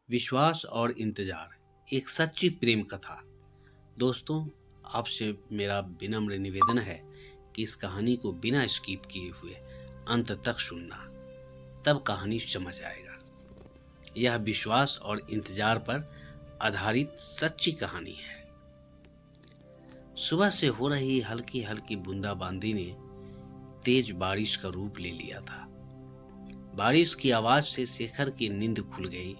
विश्वास और इंतजार एक सच्ची प्रेम कथा। दोस्तों, आपसे मेरा विनम्र निवेदन है कि इस कहानी को बिना स्किप किए हुए अंत तक सुनना, तब कहानी समझ आएगा। यह विश्वास और इंतजार पर आधारित सच्ची कहानी है। सुबह से हो रही हल्की हल्की बूंदाबांदी ने तेज बारिश का रूप ले लिया था। बारिश की आवाज से शेखर की नींद खुल गई।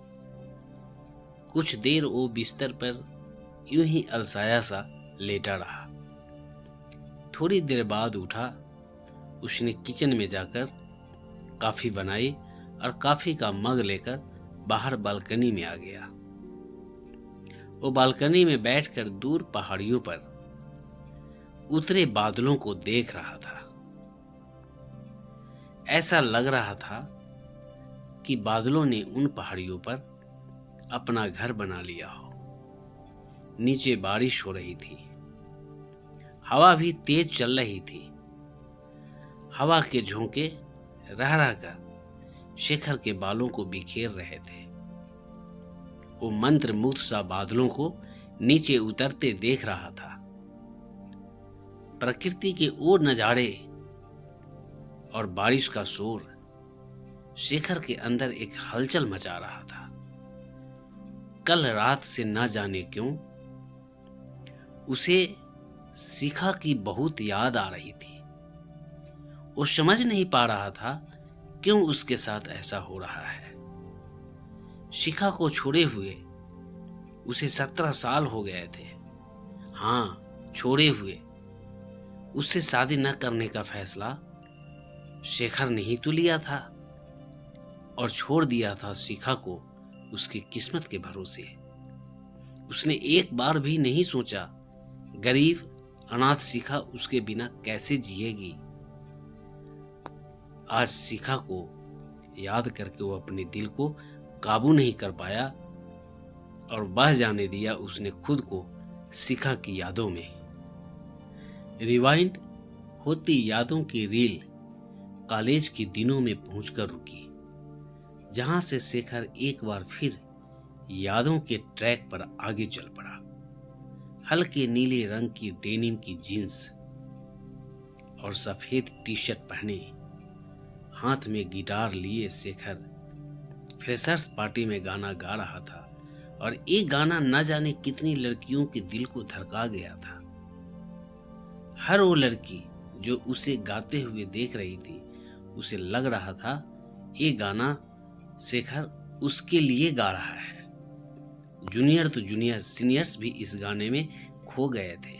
कुछ देर वो बिस्तर पर यूं ही अलसाया सा लेटा रहा। थोड़ी देर बाद उठा। उसने किचन में जाकर कॉफी बनाई और कॉफी का मग लेकर बाहर बालकनी में आ गया। वो बालकनी में बैठकर दूर पहाड़ियों पर उतरे बादलों को देख रहा था। ऐसा लग रहा था कि बादलों ने उन पहाड़ियों पर अपना घर बना लिया हो। नीचे बारिश हो रही थी। हवा भी तेज चल रही थी। हवा के झोंके रह रहकर शेखर के बालों को बिखेर रहे थे। वो मंत्र मुग्ध सा बादलों को नीचे उतरते देख रहा था। प्रकृति के वो नजारे और बारिश का शोर शेखर के अंदर एक हलचल मचा रहा था। कल रात से न जाने क्यों उसे शिखा की बहुत याद आ रही थी। वो समझ नहीं पा रहा था क्यों उसके साथ ऐसा हो रहा है। शिखा को छोड़े हुए उसे 17 साल हो गए थे। हाँ, छोड़े हुए। उससे शादी न करने का फैसला शेखर ने ही तो लिया था और छोड़ दिया था शिखा को उसकी किस्मत के भरोसे। उसने एक बार भी नहीं सोचा गरीब अनाथ शिखा उसके बिना कैसे जिएगी। आज शिखा को याद करके वो अपने दिल को काबू नहीं कर पाया और बह जाने दिया उसने खुद को शिखा की यादों में। रिवाइंड होती यादों की रील कॉलेज के दिनों में पहुंचकर रुकी, जहां से शेखर एक बार फिर यादों के ट्रैक पर आगे चल पड़ा। हल्के नीले रंग की डेनिम की जीन्स और सफेद टी शर्ट पहने, हाथ में गिटार लिए शेखर फ्रेशर्स पार्टी में गाना गा रहा था। और एक गाना न जाने कितनी लड़कियों के दिल को धड़का गया था। हर वो लड़की जो उसे गाते हुए देख रही थी, उसे लग रहा था ये गाना शेखर उसके लिए गा रहा है। जूनियर तो जूनियर, सीनियर्स भी इस गाने में खो गए थे।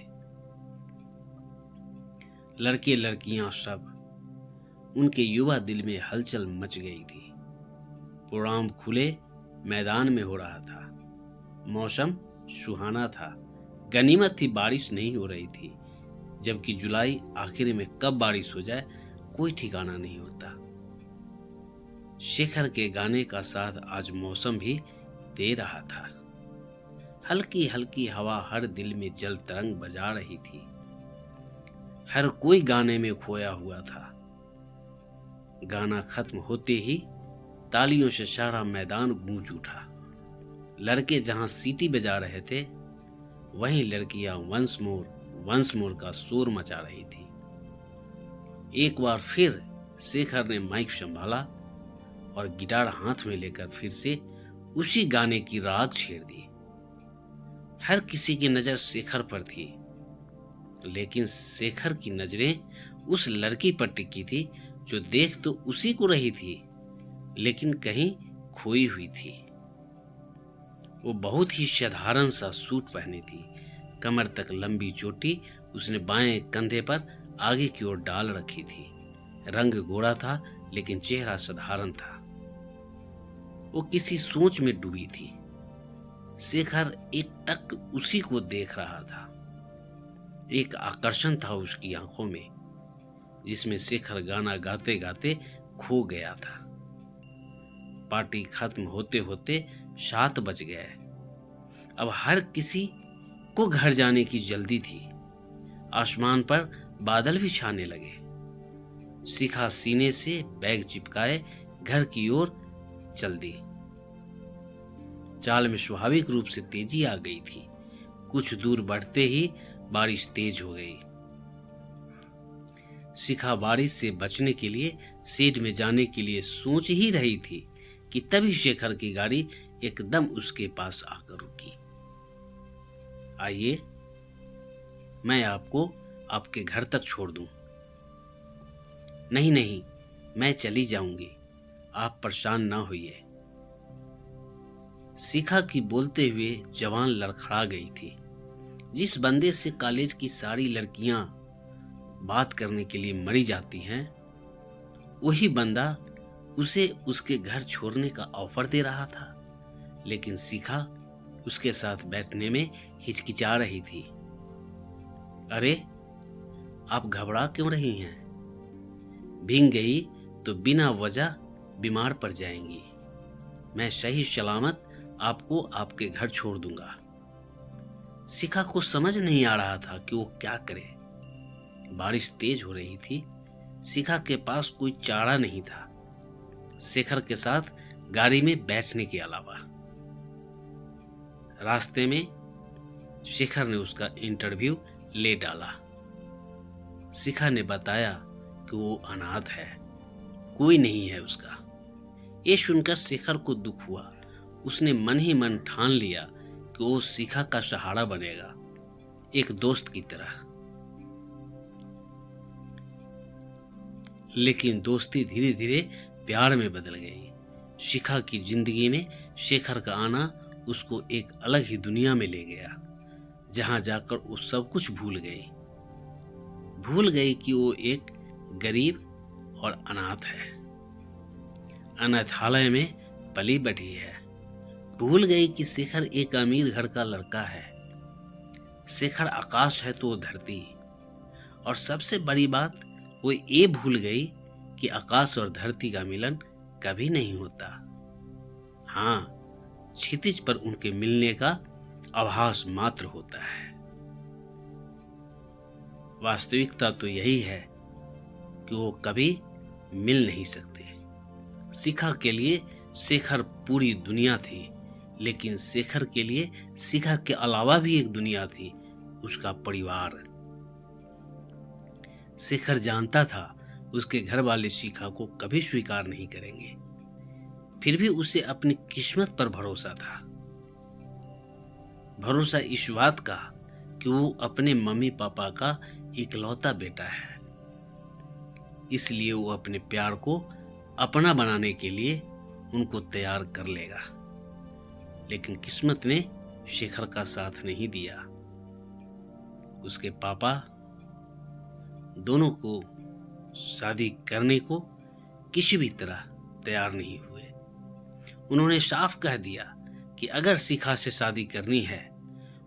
लड़के लड़कियां सब, उनके युवा दिल में हलचल मच गई थी। प्रोग्राम खुले मैदान में हो रहा था। मौसम सुहाना था। गनीमत थी बारिश नहीं हो रही थी, जबकि जुलाई आखिर में कब बारिश हो जाए कोई ठिकाना नहीं होता। शेखर के गाने का साथ आज मौसम भी दे रहा था। हल्की हल्की हवा हर दिल में जल तरंग बजा रही थी। हर कोई गाने में खोया हुआ था। गाना खत्म होते ही तालियों से सारा मैदान गूंज उठा। लड़के जहां सीटी बजा रहे थे, वहीं लड़कियां वंस मोर का शोर मचा रही थी। एक बार फिर शेखर ने माइक संभाला और गिटार हाथ में लेकर फिर से उसी गाने की राग छेड़ दी। हर किसी की नजर शेखर पर थी, लेकिन शेखर की नजरें उस लड़की पर टिकी थी जो देख तो उसी को रही थी, लेकिन कहीं खोई हुई थी। वो बहुत ही साधारण सा सूट पहनी थी। कमर तक लंबी चोटी उसने बाएं कंधे पर आगे की ओर डाल रखी थी। रंग गोरा था, लेकिन चेहरा साधारण था। वो किसी सोच में डूबी थी। शेखर एक टक उसी को देख रहा था। एक आकर्षण था उसकी आंखों में, जिसमें शेखर गाना गाते गाते खो गया था। पार्टी खत्म होते होते 7 बज गए। अब हर किसी को घर जाने की जल्दी थी। आसमान पर बादल भी छाने लगे। शिखा सीने से बैग चिपकाए घर की ओर चल दी। चाल में स्वाभाविक रूप से तेजी आ गई थी। कुछ दूर बढ़ते ही बारिश तेज हो गई। शिखा बारिश से बचने के लिए शेड में जाने के लिए सोच ही रही थी कि तभी शेखर की गाड़ी एकदम उसके पास आकर रुकी। आइए, मैं आपको आपके घर तक छोड़ दूं। नहीं नहीं, मैं चली जाऊंगी, आप परेशान ना होइए। शिखा की बोलते हुए जवान लड़खड़ा गई थी। जिस बंदे से कॉलेज की सारी लड़कियां बात करने के लिए मरी जाती हैं, वही बंदा उसे उसके घर छोड़ने का ऑफर दे रहा था। लेकिन शिखा उसके साथ बैठने में हिचकिचा रही थी। अरे, आप घबरा क्यों रही हैं? भीग गई तो बिना वजह बीमार पड़ जाएंगी। मैं सही सलामत आपको आपके घर छोड़ दूंगा। शिखा को समझ नहीं आ रहा था कि वो क्या करे। बारिश तेज हो रही थी। शिखा के पास कोई चारा नहीं था शेखर के साथ गाड़ी में बैठने के अलावा। रास्ते में शेखर ने उसका इंटरव्यू ले डाला। शिखा ने बताया कि वो अनाथ है, कोई नहीं है उसका। ये सुनकर शेखर को दुख हुआ। उसने मन ही मन ठान लिया कि वो शिखा का सहारा बनेगा, एक दोस्त की तरह। लेकिन दोस्ती धीरे धीरे प्यार में बदल गई। शिखा की जिंदगी में शेखर का आना उसको एक अलग ही दुनिया में ले गया, जहां जाकर वो सब कुछ भूल गई कि वो एक गरीब और अनाथ है, अनाथालय में पली बढ़ी है। भूल गई कि शेखर एक अमीर घर का लड़का है। शेखर आकाश है तो वो धरती। और सबसे बड़ी बात, वो ये भूल गई कि आकाश और धरती का मिलन कभी नहीं होता। हाँ, क्षितिज पर उनके मिलने का आभास मात्र होता है। वास्तविकता तो यही है कि वो कभी मिल नहीं सकते। शिखा के लिए शेखर पूरी दुनिया थी, लेकिन शेखर के लिए शिखा के अलावा भी एक दुनिया थी, उसका परिवार। शेखर जानता था उसके घर वाले शिखा को कभी स्वीकार नहीं करेंगे, फिर भी उसे अपनी किस्मत पर भरोसा था। भरोसा इस बात का कि वो अपने मम्मी पापा का इकलौता बेटा है, इसलिए वो अपने प्यार को अपना बनाने के लिए उनको तैयार कर लेगा। लेकिन किस्मत ने शेखर का साथ नहीं दिया। उसके पापा दोनों को शादी करने को किसी भी तरह तैयार नहीं हुए। उन्होंने साफ कह दिया कि अगर शिखा से शादी करनी है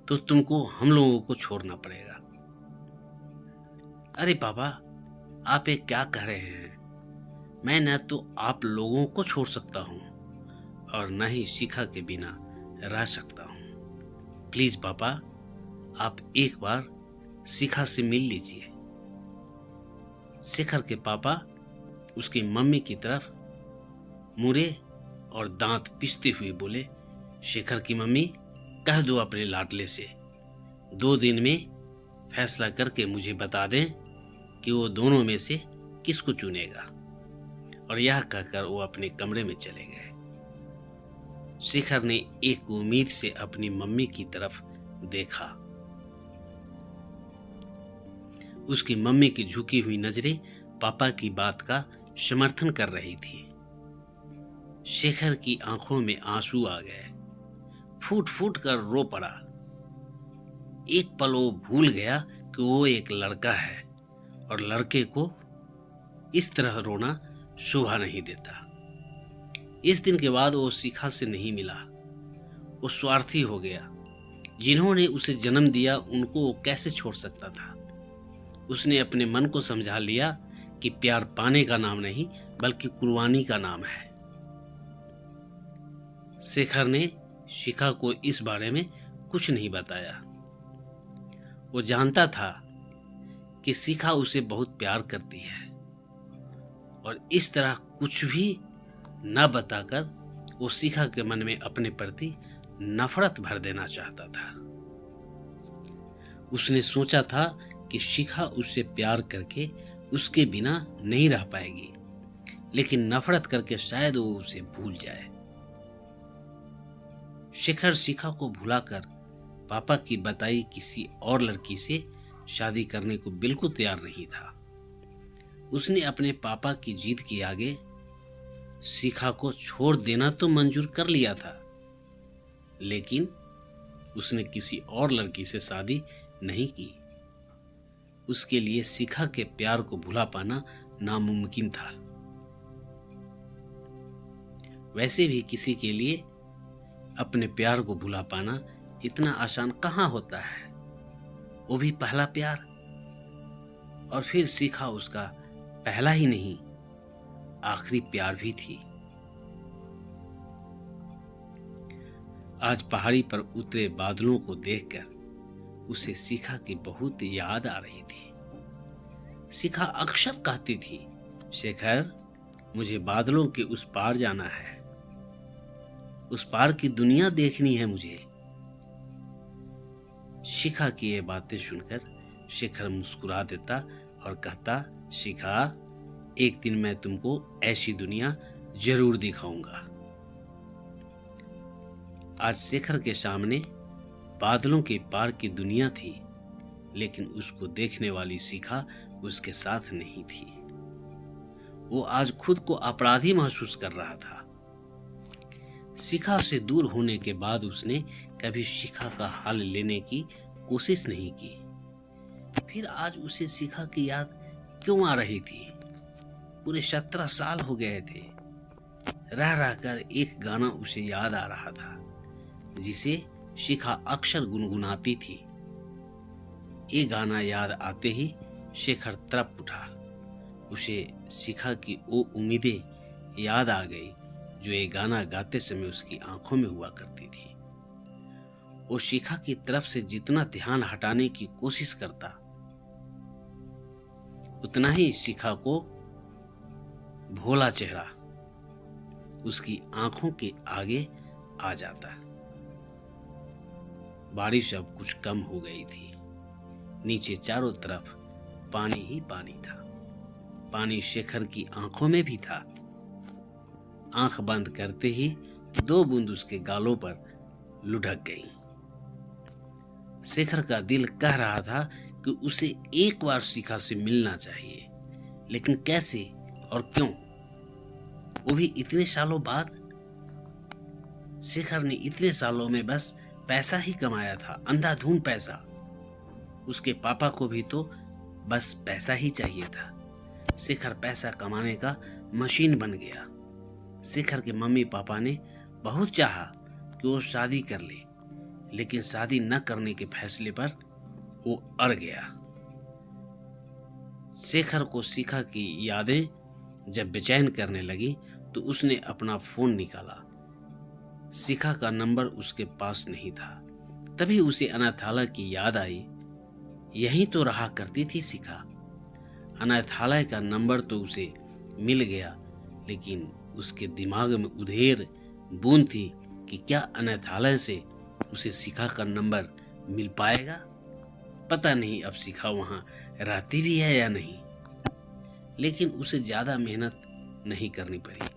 तो तुमको हम लोगों को छोड़ना पड़ेगा। अरे पापा, आप ये क्या कह रहे हैं? मैं न तो आप लोगों को छोड़ सकता हूँ और न ही शिखा के बिना रह सकता हूँ। प्लीज पापा, आप एक बार शिखा से मिल लीजिए। शेखर के पापा उसकी मम्मी की तरफ मुड़े और दांत पिसते हुए बोले, शेखर की मम्मी, कह दो अपने लाडले से 2 दिन में फैसला करके मुझे बता दें कि वो दोनों में से किसको चुनेगा। और यह कहकर वो अपने कमरे में चले गए। शेखर ने एक उम्मीद से अपनी मम्मी की तरफ देखा। उसकी मम्मी की झुकी हुई नजरें पापा की बात का समर्थन कर रही थी। शेखर की आंखों में आंसू आ गए, फूट फूट कर रो पड़ा। एक पल वो भूल गया कि वो एक लड़का है और लड़के को इस तरह रोना शोभा नहीं देता। इस दिन के बाद वो शिखा से नहीं मिला। वो स्वार्थी हो गया। जिन्होंने उसे जन्म दिया उनको वो कैसे छोड़ सकता था। उसने अपने मन को समझा लिया कि प्यार पाने का नाम नहीं बल्कि कुर्बानी का नाम है। शेखर ने शिखा को इस बारे में कुछ नहीं बताया। वो जानता था कि शिखा उसे बहुत प्यार करती है और इस तरह कुछ भी न बताकर वो शिखा के मन में अपने प्रति नफरत भर देना चाहता था। उसने सोचा था कि शिखा उससे प्यार करके उसके बिना नहीं रह पाएगी, लेकिन नफरत करके शायद वो उसे भूल जाए। शिखर शिखा को भुलाकर पापा की बताई किसी और लड़की से शादी करने को बिल्कुल तैयार नहीं था। उसने अपने पापा की जिद के आगे शिखा को छोड़ देना तो मंजूर कर लिया था, लेकिन उसने किसी और लड़की से शादी नहीं की। उसके लिए शिखा के प्यार को भुला पाना नामुमकिन था। वैसे भी किसी के लिए अपने प्यार को भुला पाना इतना आसान कहाँ होता है, वो भी पहला प्यार। और फिर शिखा उसका पहला ही नहीं, आखिरी प्यार भी थी। आज पहाड़ी पर उतरे बादलों को देखकर उसे शिखा की बहुत याद आ रही थी। शिखा अक्सर कहती थी, शेखर, मुझे बादलों के उस पार जाना है, उस पार की दुनिया देखनी है मुझे। शिखा की ये बातें सुनकर शेखर मुस्कुरा देता और कहता, शिखा, एक दिन मैं तुमको ऐसी दुनिया जरूर दिखाऊंगा। आज शेखर के सामने बादलों के पार की दुनिया थी, लेकिन उसको देखने वाली शिखा उसके साथ नहीं थी। वो आज खुद को अपराधी महसूस कर रहा था। शिखा से दूर होने के बाद उसने कभी शिखा का हाल लेने की कोशिश नहीं की। फिर आज उसे शिखा की याद क्यों आ रही थी? पूरे 17 साल हो गए थे। रह रहकर एक गाना उसे याद आ रहा था, जिसे शिखा अक्सर गुनगुनाती थी। ये गाना याद आते ही शेखर तड़प उठा। उसे शिखा की वो उम्मीदें याद आ गई जो ये गाना गाते समय उसकी आंखों में हुआ करती थी। वो शिखा की तरफ से जितना ध्यान हटाने की कोशिश करता, उतना ही शिखा को भोला चेहरा उसकी आंखों के आगे आ जाता। बारिश अब कुछ कम हो गई थी। नीचे चारों तरफ पानी ही पानी था। पानी शेखर की आंखों में भी था। आंख बंद करते ही 2 बूंद उसके गालों पर लुढ़क गईं। शेखर का दिल कह रहा था कि उसे एक बार शिखा से मिलना चाहिए, लेकिन कैसे और क्यों? वो भी इतने सालों बाद। शेखर ने इतने सालों में बस पैसा ही कमाया था, अंधाधुंध पैसा। उसके पापा को भी तो बस पैसा ही चाहिए था। शेखर पैसा कमाने का मशीन बन गया। शेखर के मम्मी पापा ने बहुत चाहा कि वो शादी कर ले, लेकिन शादी न करने के फैसले पर वो अड़ गया। शेखर को शिखा की यादें जब बेचैन करने लगी तो उसने अपना फोन निकाला। शिखा का नंबर उसके पास नहीं था। तभी उसे अनाथालय की याद आई। यहीं तो रहा करती थी शिखा। अनाथालय का नंबर तो उसे मिल गया, लेकिन उसके दिमाग में उधेर बूंद थी कि क्या अनाथालय से उसे शिखा का नंबर मिल पाएगा। पता नहीं अब शिखा वहां रहती भी है या नहीं, लेकिन उसे ज्यादा मेहनत नहीं करनी पड़ी।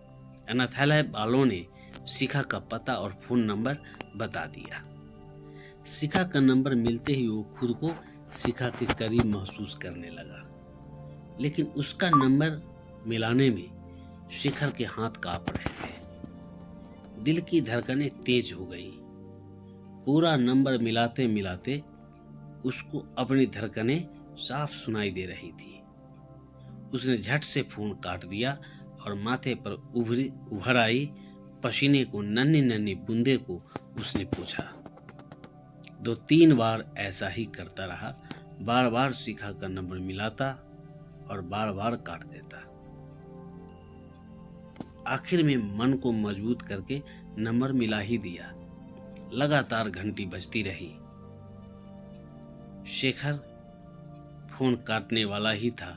अनाथालय वालों ने शिखा का पता और फोन नंबर बता दिया। शिखा का नंबर मिलते ही वो खुद को शिखा के करीब महसूस करने लगा, लेकिन उसका नंबर मिलाने में शिखर के हाथ कांप रहे थे। दिल की धड़कनें तेज हो गई। पूरा नंबर मिलाते मिलाते उसको अपनी धड़कनें साफ सुनाई दे रही थी। उसने झट से फोन काट दिया और माथे पर उभर आई पसीने को नन्ही नन्ही बूंदे को उसने पूछा। 2-3 बार ऐसा ही करता रहा। बार बार शिखा का नंबर मिलाता और बार बार काट देता। आखिर में मन को मजबूत करके नंबर मिला ही दिया। लगातार घंटी बजती रही। शेखर फोन काटने वाला ही था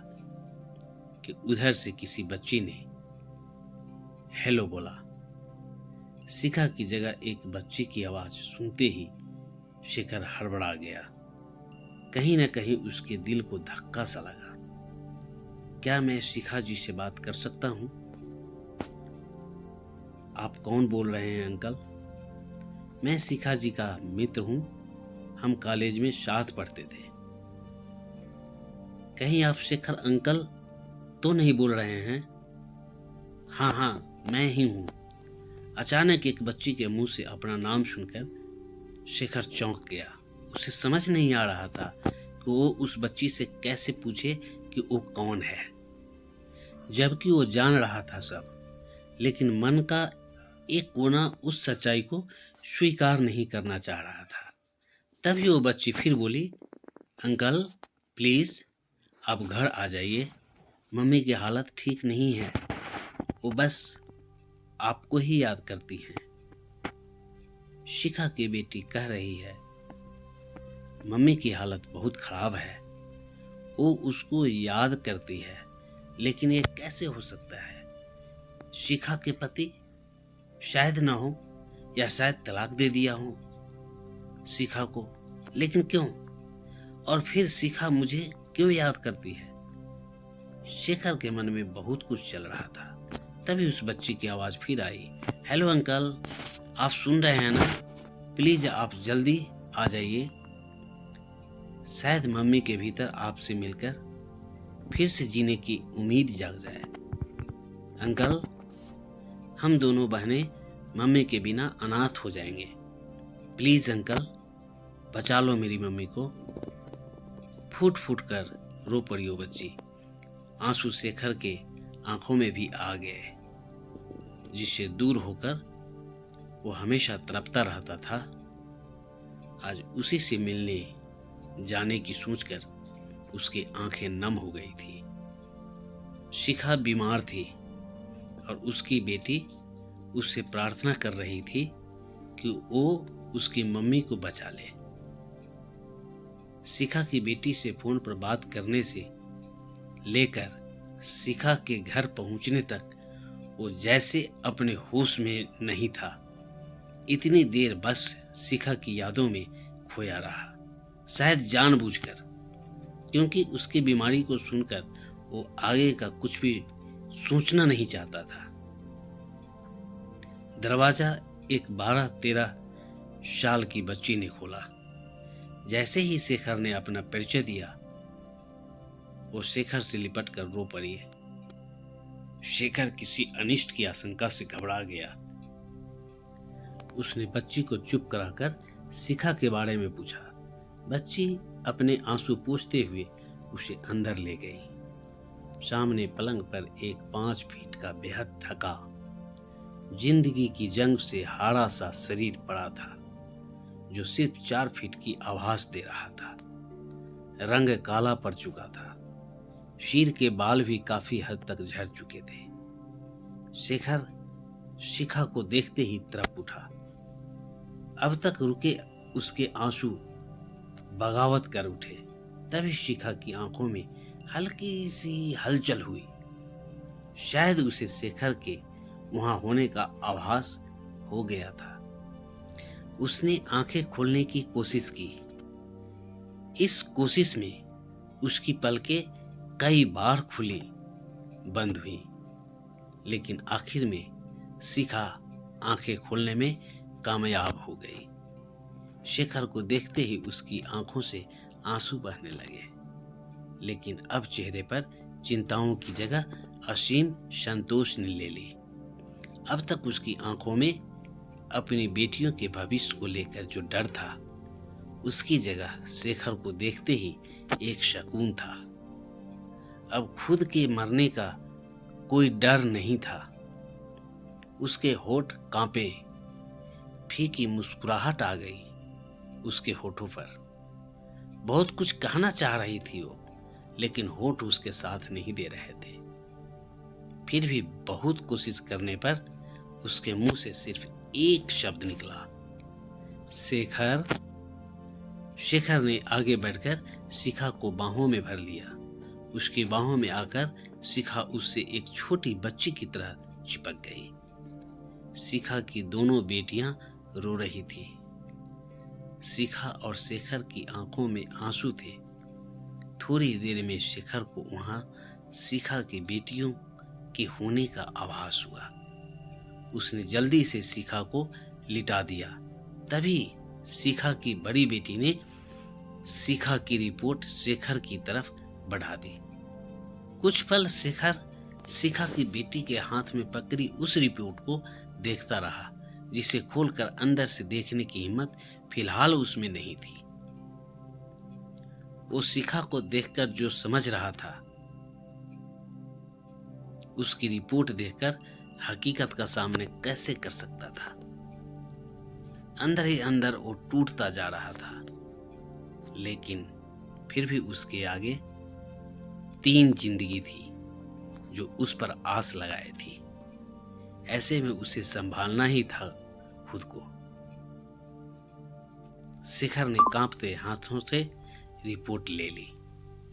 कि उधर से किसी बच्ची ने हेलो बोला। शिखा की जगह एक बच्चे की आवाज सुनते ही शेखर हड़बड़ा गया। कहीं न कहीं उसके दिल को धक्का सा लगा। क्या मैं शिखा जी से बात कर सकता हूँ? आप कौन बोल रहे हैं अंकल? मैं शिखा जी का मित्र हूँ। हम कॉलेज में साथ पढ़ते थे। कहीं आप शेखर अंकल तो नहीं बोल रहे हैं? हाँ, मैं ही हूँ। अचानक एक बच्ची के मुंह से अपना नाम सुनकर शेखर चौंक गया। उसे समझ नहीं आ रहा था कि वो उस बच्ची से कैसे पूछे कि वो कौन है, जबकि वो जान रहा था सब, लेकिन मन का एक कोना उस सच्चाई को स्वीकार नहीं करना चाह रहा था। तभी वो बच्ची फिर बोली, अंकल प्लीज आप घर आ जाइए, मम्मी की हालत ठीक नहीं है, वो बस आपको ही याद करती हैं। शिखा की बेटी कह रही है, मम्मी की हालत बहुत खराब है, वो उसको याद करती है, लेकिन ये कैसे हो सकता है? शिखा के पति शायद ना हो, या शायद तलाक दे दिया हो शिखा को, लेकिन क्यों? और फिर शिखा मुझे क्यों याद करती है? शेखर के मन में बहुत कुछ चल रहा था। तभी उस बच्ची की आवाज फिर आई, हेलो अंकल, आप सुन रहे हैं ना? प्लीज आप जल्दी आ जाइए, शायद मम्मी के भीतर आपसे मिलकर फिर से जीने की उम्मीद जाग जाए। अंकल, हम दोनों बहनें मम्मी के बिना अनाथ हो जाएंगे। प्लीज अंकल, बचा लो मेरी मम्मी को। फूट फूट कर रो पड़ी वो बच्ची। आंसू शेखर के आंखों में भी आ गए, जिससे दूर होकर वो हमेशा तड़पता रहता था। आज उसी से मिलने जाने की सोचकर उसकी आंखें नम हो गई थी। शिखा बीमार थी और उसकी बेटी उससे प्रार्थना कर रही थी कि वो उसकी मम्मी को बचा ले। शिखा की बेटी से फोन पर बात करने से लेकर शिखा के घर पहुंचने तक वो जैसे अपने होश में नहीं था। इतनी देर बस शिखा की यादों में खोया रहा, शायद जानबूझकर, क्योंकि उसकी बीमारी को सुनकर वो आगे का कुछ भी सोचना नहीं चाहता था। दरवाजा एक 12-13 साल की बच्ची ने खोला। जैसे ही शेखर ने अपना परिचय दिया, वो शेखर से लिपट कर रो पड़ी। शेखर किसी अनिष्ट की आशंका से घबरा गया। उसने बच्ची को चुप कराकर शिखा के बारे में पूछा। बच्ची अपने आंसू पोंछते हुए उसे अंदर ले गई। सामने पलंग पर एक 5 फीट का बेहद थका, जिंदगी की जंग से हारा सा शरीर पड़ा था, जो सिर्फ 4 फीट की आभास दे रहा था। रंग काला पड़ चुका था, शीर के बाल भी काफी हद तक झड़ चुके थे। शेखर शिखा को देखते ही तड़प उठा। अब तक रुके उसके आंसू बगावत कर उठे। तभी शिखा की आंखों में हल्की सी हलचल हुई। शायद उसे शेखर के वहां होने का आभास हो गया था। उसने आंखें खोलने की कोशिश की। इस कोशिश में उसकी पलकें कई बार खुली, बंद हुई, लेकिन आखिर में शिखा आंखें खोलने में कामयाब हो गई। शेखर को देखते ही उसकी आंखों से आंसू बहने लगे, लेकिन अब चेहरे पर चिंताओं की जगह असीम संतोष ने ले ली। अब तक उसकी आंखों में अपनी बेटियों के भविष्य को लेकर जो डर था, उसकी जगह शेखर को देखते ही एक सुकून था। अब खुद के मरने का कोई डर नहीं था। उसके होठ कांपे, फीकी मुस्कुराहट आ गई उसके होठों पर। बहुत कुछ कहना चाह रही थी वो, लेकिन होठ उसके साथ नहीं दे रहे थे। फिर भी बहुत कोशिश करने पर उसके मुंह से सिर्फ एक शब्द निकला, शेखर। शेखर ने आगे बढ़कर शिखा को बाहों में भर लिया। उसकी बाहों में आकर शिखा उससे एक छोटी बच्ची की तरह चिपक गई। शिखा की दोनों बेटियां रो रही थी। शिखा और शेखर की आंखों में आंसू थे। थोड़ी देर में शेखर को वहां शिखा की बेटियों के होने का आभास हुआ। उसने जल्दी से शिखा को लिटा दिया। तभी शिखा की बड़ी बेटी ने शिखा की रिपोर्ट शेखर की तरफ बढ़ा दी। कुछ पल शेखर शिखा की बेटी के हाथ में पकड़ी उस रिपोर्ट को देखता रहा, जिसे खोलकर अंदर से देखने की हिम्मत फिलहाल उसमें नहीं थी। वो शिखा को देखकर जो समझ रहा था, उसकी रिपोर्ट देखकर हकीकत का सामने कैसे कर सकता था। अंदर ही अंदर वो टूटता जा रहा था, लेकिन फिर भी उसके आगे 3 जिंदगी थी जो उस पर आस लगाए थी। ऐसे में उसे संभालना ही था खुद को। शिखर ने कांपते हाथों से रिपोर्ट ले ली,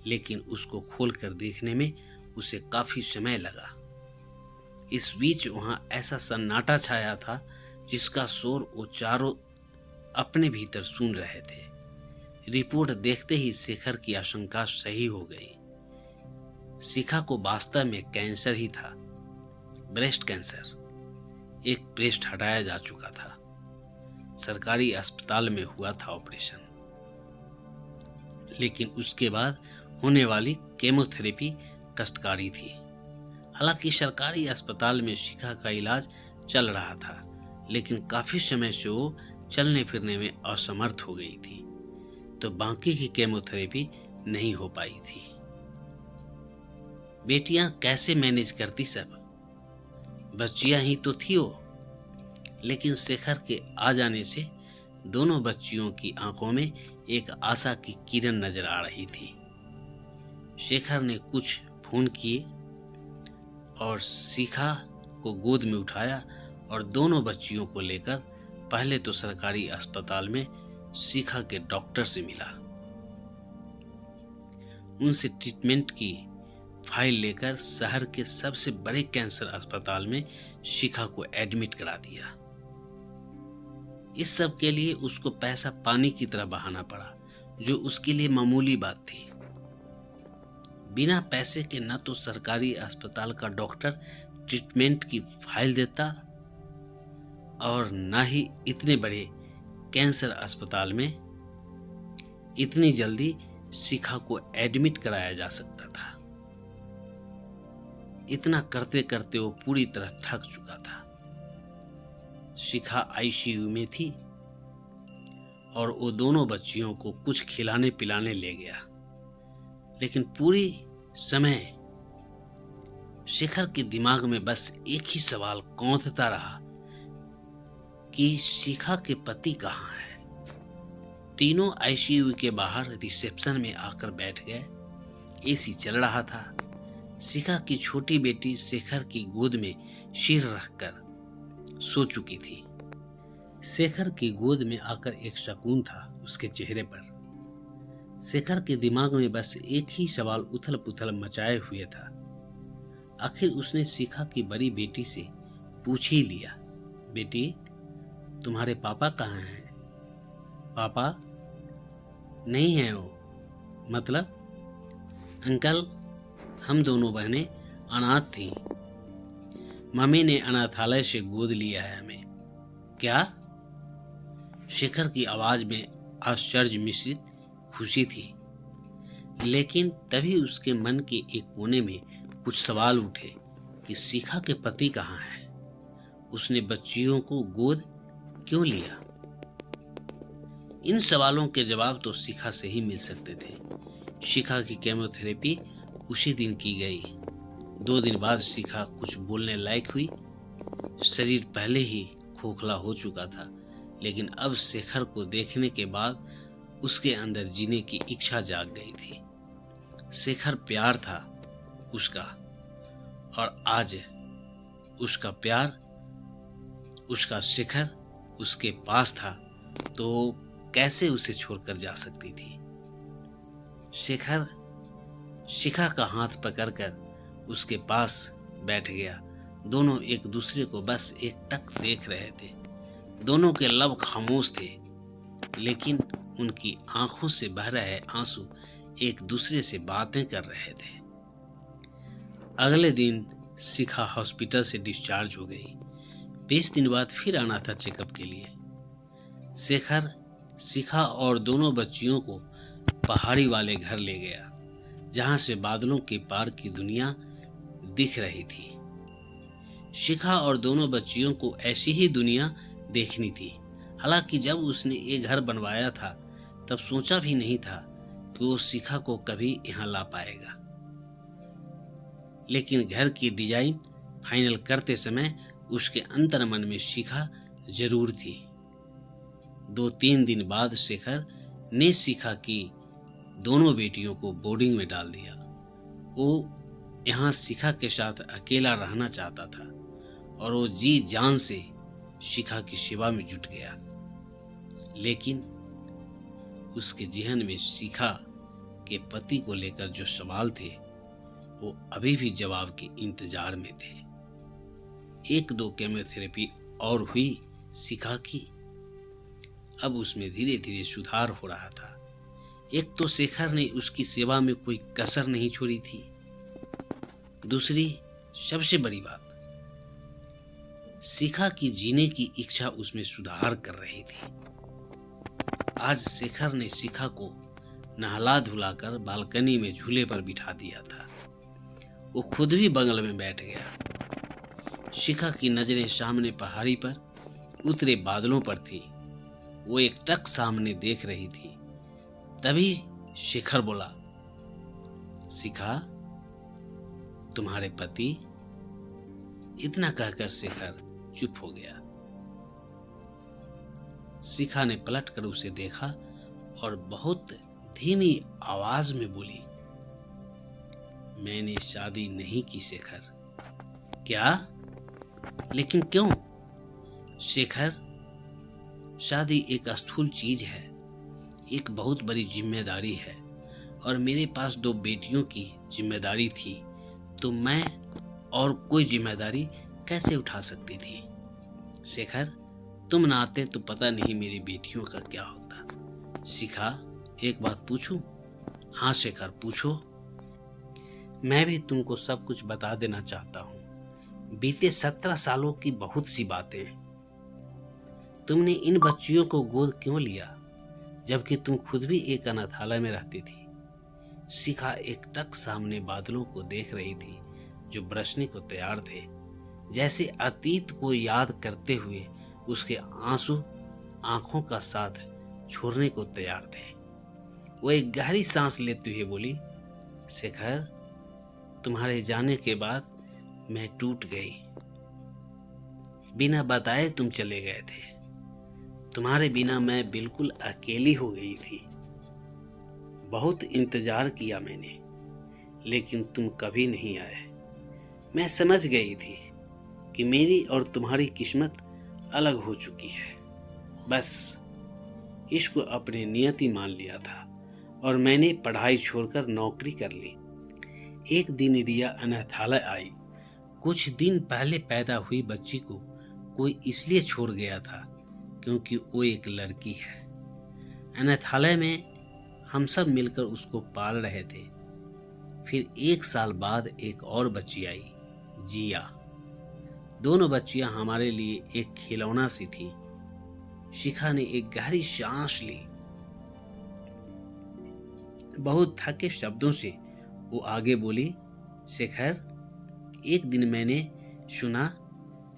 लेकिन उसको खोलकर देखने में उसे काफी समय लगा। इस बीच वहां ऐसा सन्नाटा छाया था जिसका शोर वो चारों अपने भीतर सुन रहे थे। रिपोर्ट देखते ही शेखर की आशंका सही हो गई। शिखा को वास्तव में कैंसर ही था, ब्रेस्ट कैंसर। एक ब्रेस्ट हटाया जा चुका था। सरकारी अस्पताल में हुआ था ऑपरेशन, लेकिन उसके बाद होने वाली केमोथेरेपी कष्टकारी थी। हालांकि सरकारी अस्पताल में शिखा का इलाज चल रहा था, लेकिन काफी समय से वो चलने फिरने में असमर्थ हो गई थी, तो बाकी की केमोथेरेपी नहीं हो पाई थी। बेटियां कैसे मैनेज करती सब? बच्चियां ही तो थी वो। लेकिन शेखर के आ जाने से दोनों बच्चियों की आंखों में एक आशा की किरण नजर आ रही थी। शेखर ने कुछ फोन किए और शिखा को गोद में उठाया और दोनों बच्चियों को लेकर पहले तो सरकारी अस्पताल में शिखा के डॉक्टर से मिला। उनसे ट्रीटमेंट की फाइल लेकर शहर के सबसे बड़े कैंसर अस्पताल में शिखा को एडमिट करा दिया। इस सब के लिए उसको पैसा पानी की तरह बहाना पड़ा, जो उसके लिए मामूली बात थी। बिना पैसे के न तो सरकारी अस्पताल का डॉक्टर ट्रीटमेंट की फाइल देता और न ही इतने बड़े कैंसर अस्पताल में इतनी जल्दी शिखा को एडमिट कराया जा सकता था। इतना करते करते वो पूरी तरह थक चुका था। शिखा आईसीयू में थी और वो दोनों बच्चियों को कुछ खिलाने पिलाने ले गया, लेकिन पूरी समय शेखर के दिमाग में बस एक ही सवाल कौंधता रहा कि शिखा के पति कहाँ हैं। तीनों आईसीयू के बाहर रिसेप्शन में आकर बैठ गए। एसी चल रहा था। शिखा की छोटी बेटी शेखर की गोद में सिर रखकर सो चुकी थी। शेखर की गोद में आकर एक सुकून था उसके चेहरे पर। शेखर के दिमाग में बस एक ही सवाल उथल पुथल मचाए हुए था। आखिर उसने शिखा की बड़ी बेटी से पूछ ही लिया, बेटी तुम्हारे पापा कहाँ हैं? पापा नहीं है वो। मतलब? अंकल, हम दोनों बहनें अनाथ थीं। मम्मी ने अनाथालय से गोद लिया है हमें। क्या? शेखर की आवाज में आश्चर्य मिश्रित खुशी थी, लेकिन तभी उसके मन के एक कोने में कुछ सवाल उठे कि शिखा के पति कहाँ हैं? उसने बच्चियों को गोद क्यों लिया? इन सवालों के जवाब तो शिखा से ही मिल सकते थे। शिखा की केमोथेरेपी उसी दिन की गई। 2 दिन बाद शिखा कुछ बोलने लायक हुई। शरीर पहले ही खोखला हो चुका था, लेकिन अब शेखर को देखने के बाद उसके अंदर जीने की इच्छा जाग गई थी। शेखर प्यार था उसका, और आज उसका प्यार, उसका शेखर उसके पास था, तो कैसे उसे छोड़कर जा सकती थी? शेखर शिखा का हाथ पकड़कर उसके पास बैठ गया दोनों एक दूसरे को बस एकटक देख रहे थे। दोनों के लब खामोश थे, लेकिन उनकी आंखों से बह रहे आंसू एक दूसरे से बातें कर रहे थे। अगले दिन शिखा हॉस्पिटल से डिस्चार्ज हो गई। 20 दिन बाद फिर आना था चेकअप के लिए। शेखर शिखा और दोनों बच्चियों को पहाड़ी वाले घर ले गया, जहां से बादलों के पार की दुनिया दिख रही थी। शिखा और दोनों बच्चियों को ऐसी ही दुनिया देखनी थी। हालांकि जब उसने ये घर बनवाया था तब सोचा भी नहीं था कि वो शिखा को कभी यहाँ ला पाएगा। लेकिन घर की डिजाइन फाइनल करते समय उसके अंतर मन में शिखा जरूर थी। 2-3 दिन बाद शेखर ने शिखा की दोनों बेटियों को बोर्डिंग में डाल दिया। वो यहाँ शिखा के साथ अकेला रहना चाहता था और वो जी जान से शिखा की सेवा में जुट गया। लेकिन उसके जहन में शिखा के पति को लेकर जो सवाल थे वो अभी भी जवाब के इंतजार में थे। 1-2 केमोथेरेपी और हुई शिखा की। अब उसमें धीरे धीरे सुधार हो रहा था। एक तो शेखर ने उसकी सेवा में कोई कसर नहीं छोड़ी थी। दूसरी सबसे बड़ी बात, शिखा की जीने की इच्छा उसमें सुधार कर रही थी। आज शेखर ने शिखा को नहला धुलाकर बालकनी में झूले पर बिठा दिया था। वो खुद भी बगल में बैठ गया। शिखा की नजरें सामने पहाड़ी पर उतरे बादलों पर थी। वो एकटक सामने देख रही थी। तभी शेखर बोला, शिखा, तुम्हारे पति। इतना कहकर शेखर चुप हो गया। शिखा ने पलटकर उसे देखा और बहुत धीमी आवाज में बोली, मैंने शादी नहीं की शेखर। क्या? लेकिन क्यों? शेखर, शादी एक स्थूल चीज है, एक बहुत बड़ी जिम्मेदारी है और मेरे पास 2 बेटियों की जिम्मेदारी थी, तो मैं और कोई जिम्मेदारी कैसे उठा सकती थी? शेखर, तुम ना आते तो पता नहीं मेरी बेटियों का क्या होता। शिखा, एक बात पूछूं? हाँ शेखर, पूछो। मैं भी तुमको सब कुछ बता देना चाहता हूँ। बीते 17 सालों की बहुत सी बातें। तुमने इन बच्चियों को गोद क्यों लिया, जबकि तुम खुद भी एक अनाथालय में रहती थी? शिखा एकटक सामने बादलों को देख रही थी जो बरसने को तैयार थे। जैसे अतीत को याद करते हुए उसके आंसू आंखों का साथ छोड़ने को तैयार थे। वो एक गहरी सांस लेते हुए बोली, शेखर, तुम्हारे जाने के बाद मैं टूट गई। बिना बताए तुम चले गए थे। तुम्हारे बिना मैं बिल्कुल अकेली हो गई थी। बहुत इंतजार किया मैंने, लेकिन तुम कभी नहीं आए। मैं समझ गई थी कि मेरी और तुम्हारी किस्मत अलग हो चुकी है। बस इसको अपनी नियति मान लिया था और मैंने पढ़ाई छोड़कर नौकरी कर ली। एक दिन रिया अनाथालय आई। कुछ दिन पहले पैदा हुई बच्ची को कोई इसलिए छोड़ गया था क्योंकि वो एक लड़की है। अनाथालय में हम सब मिलकर उसको पाल रहे थे। फिर 1 साल बाद एक और बच्ची आई, जिया। दोनों बच्चियां हमारे लिए एक खिलौना सी थी। शिखा ने एक गहरी सांस ली। बहुत थके शब्दों से वो आगे बोली, शेखर, एक दिन मैंने सुना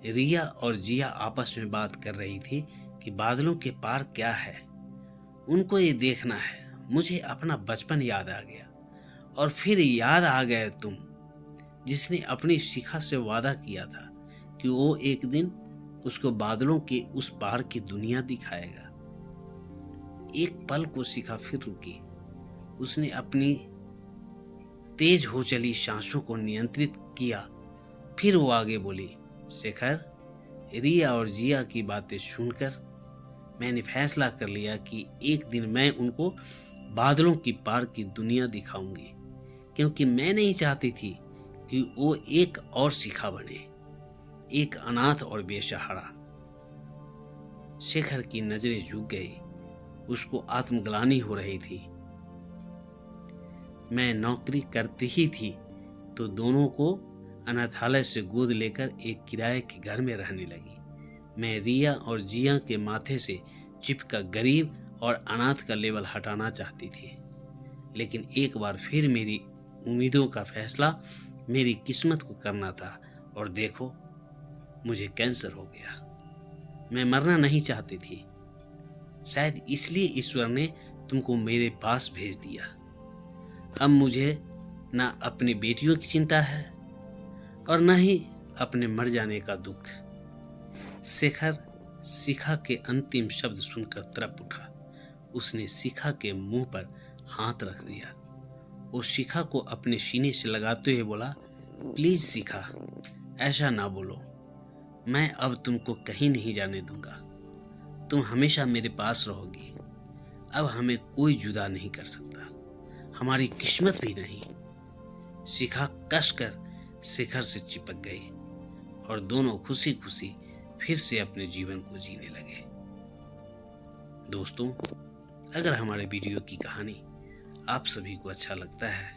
रिया और जिया आपस में बात कर रही थी कि बादलों के पार क्या है। उनको ये देखना है। मुझे अपना बचपन याद आ गया और फिर याद आ गए तुम, जिसने अपनी शिखा से वादा किया था कि वो एक दिन उसको बादलों के उस पार की दुनिया दिखाएगा। एक पल को शिखा फिर रुकी। उसने अपनी तेज हो चली सांसों को नियंत्रित किया। फिर वो आगे बोली, शेखर, रिया और जिया की बातें सुनकर मैंने फैसला कर लिया कि एक दिन मैं उनको बादलों की पार की दुनिया दिखाऊंगी, क्योंकि मैं नहीं चाहती थी कि वो एक और शिखा बने। एक अनाथ और बेसहारा। शेखर की नजरें झुक गई। उसको आत्मग्लानि हो रही थी। मैं नौकरी करती ही थी तो दोनों को अनाथालय से गोद लेकर एक किराए के घर में रहने लगी। मैं रिया और जिया के माथे से चिपका गरीब और अनाथ का लेबल हटाना चाहती थी, लेकिन एक बार फिर मेरी उम्मीदों का फैसला मेरी किस्मत को करना था। और देखो, मुझे कैंसर हो गया। मैं मरना नहीं चाहती थी, शायद इसलिए ईश्वर ने तुमको मेरे पास भेज दिया। अब मुझे ना अपनी बेटियों की चिंता है और ना ही अपने मर जाने का दुख। शेखर शिखा के अंतिम शब्द सुनकर तड़प उठा। उसने शिखा के मुंह पर हाथ रख दिया। वो शिखा को अपने सीने से लगाते हुए बोला, प्लीज शिखा, ऐसा ना बोलो। मैं अब तुमको कहीं नहीं जाने दूंगा। तुम हमेशा मेरे पास रहोगी। अब हमें कोई जुदा नहीं कर सकता, हमारी किस्मत भी नहीं। शिखा कसकर शिखर से चिपक गई और दोनों खुशी खुशी फिर से अपने जीवन को जीने लगे। दोस्तों, अगर हमारे वीडियो की कहानी आप सभी को अच्छा लगता है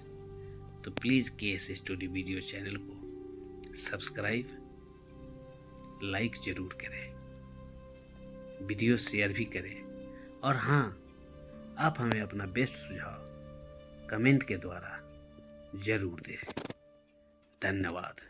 तो please KS story video channel को सब्सक्राइब, लाइक जरूर करें, वीडियो शेयर भी करें और हाँ, आप हमें अपना बेस्ट सुझाव कमेंट के द्वारा जरूर दें। धन्यवाद।